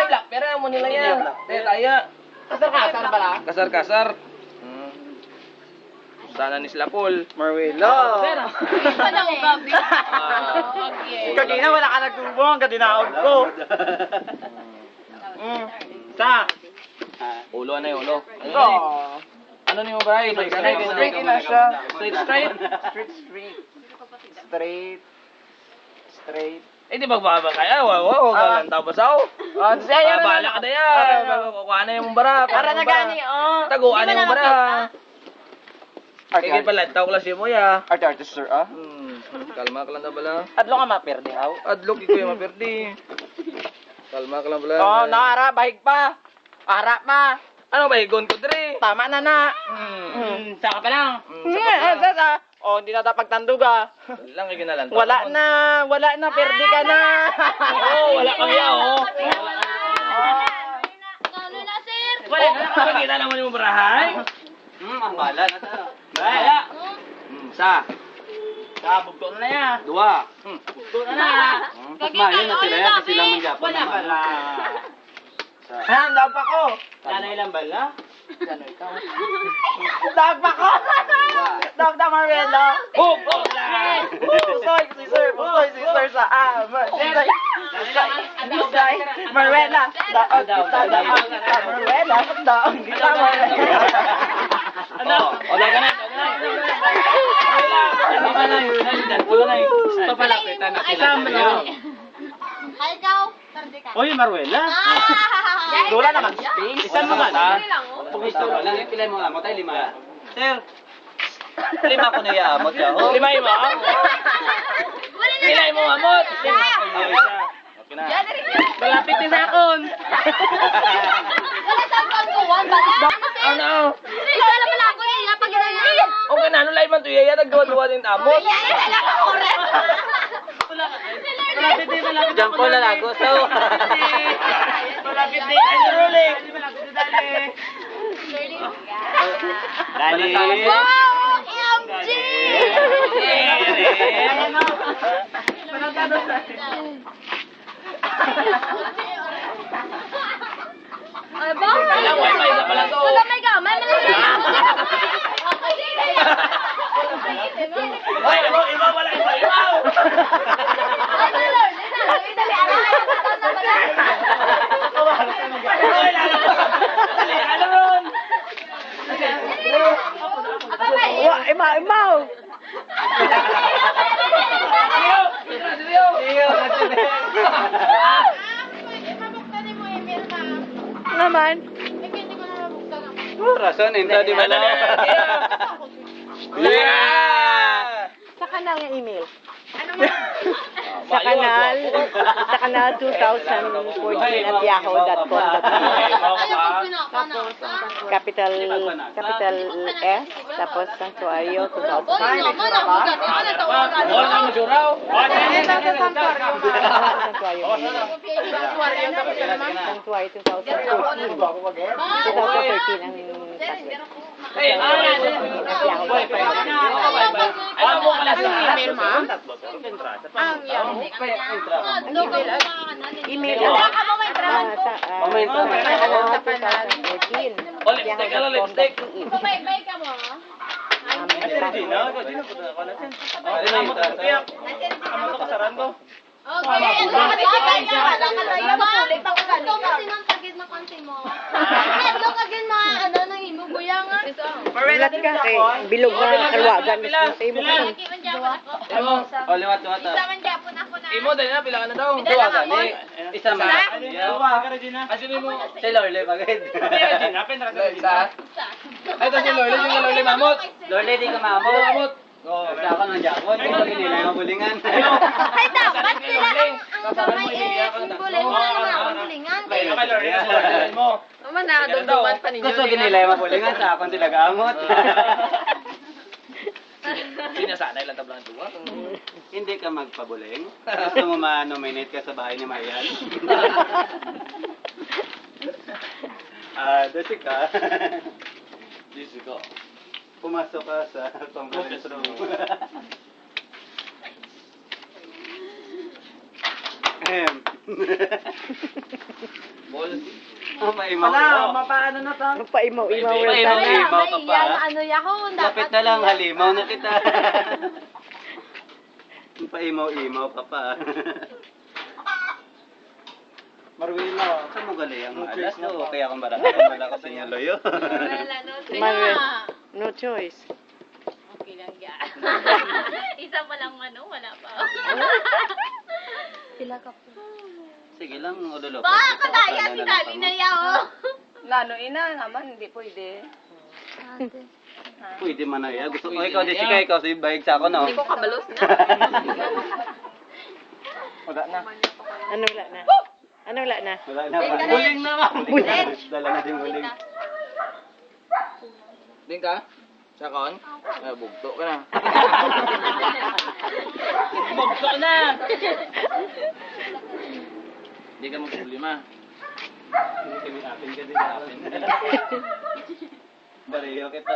black. Pero mo nila yan. Kaya. Kasar-kasar pala. Kasar-kasar. Sana ni sila Paul. Marwelo. Isa na ko gabi. Kagina wala ka nagtubong, kadinaog ko. Sa. Ulo na yung ulo. Ito. Ano ni mo ba? Straight na siya. Straight. Straight. Eh di magbaba kaya. Wow. Galantaw ba sao? Siya Bala ka na yan. Kukuha na yung bara. Para na gani, oh. Taguan na yung bara. Kaya pala, tao klase mo ya. Arte sir, ah. Kalma ka lang na bala. Adlo ka mapirdi, haw. Adlok ikaw yung maperdi. Kalma ka lang bala. Oh, naara, bahig pa. Ara pa. Ano ba, igon ko dre? Tama na na. Saka pa lang. Oh, hindi na dapat pagtanduga. Lang kayo na lang. Wala na, perdi ka na. Wala kami oh. Ano na, sir? Wala na, nakakita naman yung barahay. Ang bala na ta. Wala. Sa. Bugto na yan. Dua. Ito na na. Mayo na sila yan kasi sila manggapon Wala naman. pala. Handa pa ko. Nanay lang bala? Dagpa ko. Dagda Marvelo. Pusoy si sir sa amin. Pusoy. Marvela. Daog kita, Marvela. Daog kita, Marvela. Ano? Wala ka na. Ano ka na yun? Ito pala, kita na sila. Ay, ikaw. Tarde ka. Oy, Marvela. Wala naman space. Isan mo ka? Kung gusto mo lang, yung pilay mo nga mo tayo, 5. Sir, 5 ko na iamot siya. Limay mo? Pilay mo amot. Okay na. Malapit din akon. Wala sa account ko, one bala. Ano? Ikaw na pala ako niya, pag ginagawa. Okay na, ano live man to yaya? Naggawa-gawa din amot. Wala ka oras. Malapit din Diyan ko lalago. So, malapit din. Ay, rolling. Dali. Wow! EMG! Ay, ba? Kailang wifi na pala to. Wala may gamay, Hoy, iba wala iba. Hoy, ano ron? Imaw. Naman. Rason, hindi di ba na? Yeah! Sa kanal ng email. Sa Sa kanal 2014 at capital S, tapos Santuario 2000. Santuario 2014. 2013 ang Alam mo pala sa email, ma'am? email Lipstick, ano lipstick? Bye-bye ka mo. Okay, Ulat ka kay bilog na kalwagan mismo sa imo. Liwat. Imo, dali na, pila ka na daw. Isa man. Asin mo. Si Lorle pagid. Isa. Ay, ito si Lorle, yung Lorle Mamot. Lorle di ka maamo. Mamot. Basta ako ng jakot. Ito ginila yung bulingan. Ay, dapat sila ang gamay buling. Wala naman akong bulingan. Kaya kay Lorle, kasi Lorle mo. Naman na, dumduman pa ninyo. Gusto ginila yung bulingan sa akong sila gamot. Sinasanay lang tablang tuwa. Hindi ka magpabuling? Gusto mo ma-nominate ka sa bahay ni Marian? Desi ka. Disi ko. Pumasok ka sa conference room. Apple. Mapaimaw Wala, ko. mapaano na to? Paimaw-imaw Paimaw, rin imaw. sana. Imaw ka pa. Ano yahon? Lapit na lang, halimaw na kita. Paimaw-imaw ka pa. Marwila. Saan mo gali ang alas? No? Kaya kang wala ka sa inyo loyo. Wala, no? Mar- No choice. Okay lang yan. Isa pa lang ano, wala pa. Sila ka po. Sige lang, udulo. Baka kadaya si Dali na yaw. Lano ina naman, hindi pwede. Pwede man na yan. Gusto ko ikaw, Jessica, ikaw sa bayag sa ako, no? Hindi ko kabalos na. Wala na. Ano wala na? Ano wala na? Wala na ba? Huling na ba? Dala na din huling. Din ka? Sakon? Ay, bugto ka na. Bugto ka na! Hindi ka mag-problema. Hindi kami apin ka din. Bariyo kita.